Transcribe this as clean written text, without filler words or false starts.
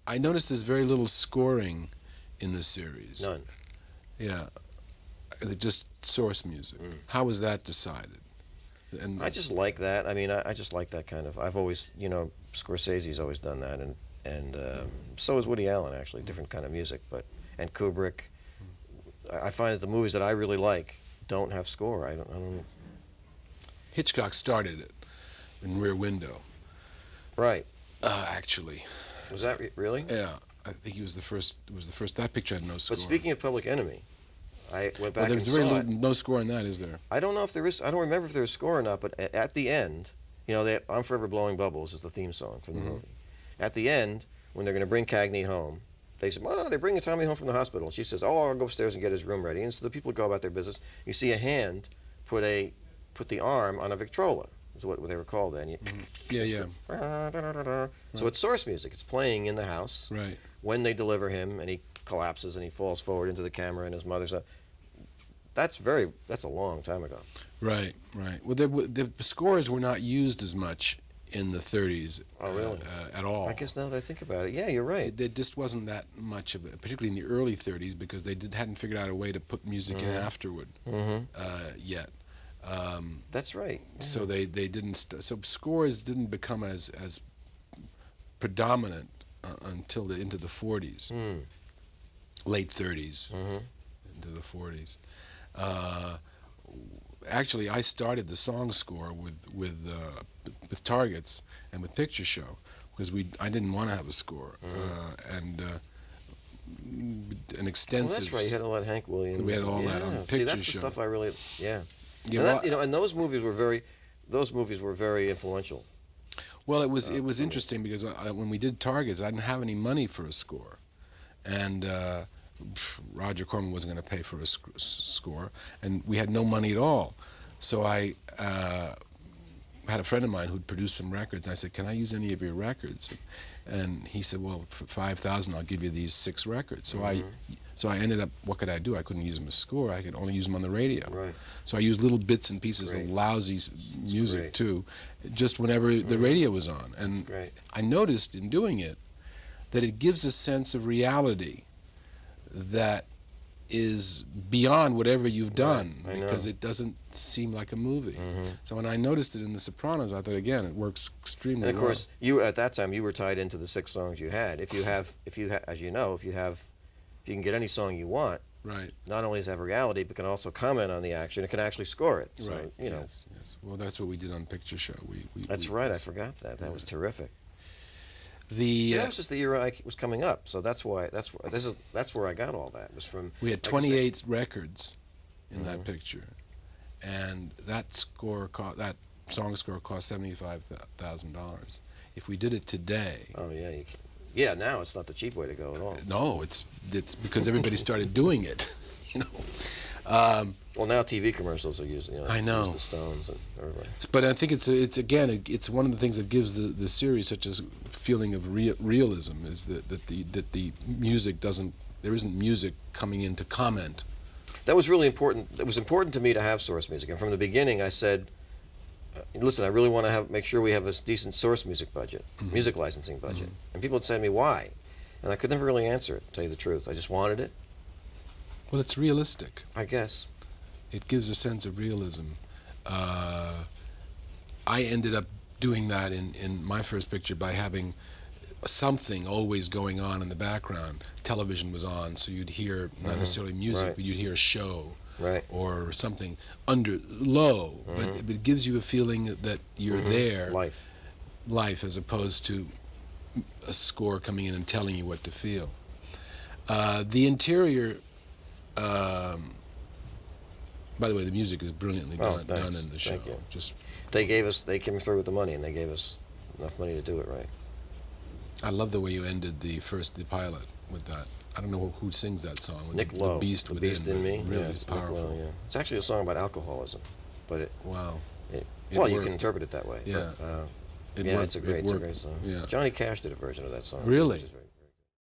I noticed there's very little scoring in the series. None. Yeah, just source music. How was that decided? And I just like that. I mean, I just like that kind of. I've always, Scorsese's always done that, and so is Woody Allen, actually. Different kind of music, and Kubrick. I find that the movies that I really like don't have score. I don't. Hitchcock started it in Rear Window. Right. Actually. Was that really? Yeah, I think he was the first. It was the first. That picture had no score. But speaking of Public Enemy, I went back well, and there's very saw it. no score in that, is there? I don't know if there is. I don't remember if there's score or not. But at the end, "I'm Forever Blowing Bubbles" is the theme song from the movie. At the end, when they're going to bring Cagney home, they said, "Well, they're bringing Tommy home from the hospital." And she says, "Oh, I'll go upstairs and get his room ready." And so the people go about their business. You see a hand put the arm on a Victrola. Is what they were called then. Yeah. So it's source music. It's playing in the house. Right. When they deliver him and he collapses and he falls forward into the camera and his mother's up. That's a long time ago. Right. Well, the scores were not used as much in the 30s. Oh, really? At all. I guess now that I think about it, yeah, you're right. There just wasn't that much of it, particularly in the early 30s, because they hadn't figured out a way to put music in afterward yet. That's right. So they didn't. So scores didn't become as predominant until into the 40s, late 30s, into the 40s. Actually, I started the song score with Targets and with Picture Show because I didn't want to have a score and an extensive. Well, that's right. You had a lot of Hank Williams. We had all that on the Picture See, that's Show. the stuff I really. Yeah. Yeah, And those movies were very influential. Well, it was interesting because when we did Targets, I didn't have any money for a score, and Roger Corman wasn't going to pay for a score, and we had no money at all. So I had a friend of mine who'd produced some records, and I said, "Can I use any of your records?" And he said, "Well, for $5,000, I'll give you these 6 records." So I ended up, what could I do? I couldn't use them as score. I could only use them on the radio. Right. So I used little bits and pieces of lousy music too, just whenever the radio was on. And I noticed in doing it that it gives a sense of reality that is beyond whatever you've done, because it doesn't seem like a movie. So when I noticed it in The Sopranos, I thought, again, it works extremely well. And of course, you at that time you were tied into the 6 songs you had. If you can get any song you want, not only does it have reality, but can also comment on the action. It can actually score it. So, Yes. Well, that's what we did on Picture Show. That's right. I forgot that. That was terrific. That was just the year I was coming up, so that's where I got all that. It was from. We had 28 records in that picture, and that song score cost $75,000. If we did it today. Oh yeah, you can. Yeah, now it's not the cheap way to go at all. No, it's because everybody started doing it, Well, now TV commercials are using. I know. Use the Stones and everybody. But I think it's one of the things that gives the series such a feeling of realism is that the music there isn't music coming in to comment. That was really important. It was important to me to have source music, and from the beginning I said, listen, I really want to make sure we have a decent source music budget, music licensing budget. And people would say to me, why? And I could never really answer it, to tell you the truth. I just wanted it. Well, it's realistic. I guess. It gives a sense of realism. I ended up doing that in my first picture by having something always going on in the background. Television was on, so you'd hear not necessarily music, but you'd hear a show. Or something low, but it gives you a feeling that you're there. Life, as opposed to a score coming in and telling you what to feel. The interior, by the way, the music is brilliantly done in the show. Thank you. They came through with the money, and they gave us enough money to do it right. I love the way you ended the pilot with that. I don't know who sings that song. Nick Lowe, The Beast The Within. Beast in Me. Really, it's powerful. Lowe, It's actually a song about alcoholism, but you can interpret it that way. Yeah. But, it's a great song. Yeah. Johnny Cash did a version of that song. Really?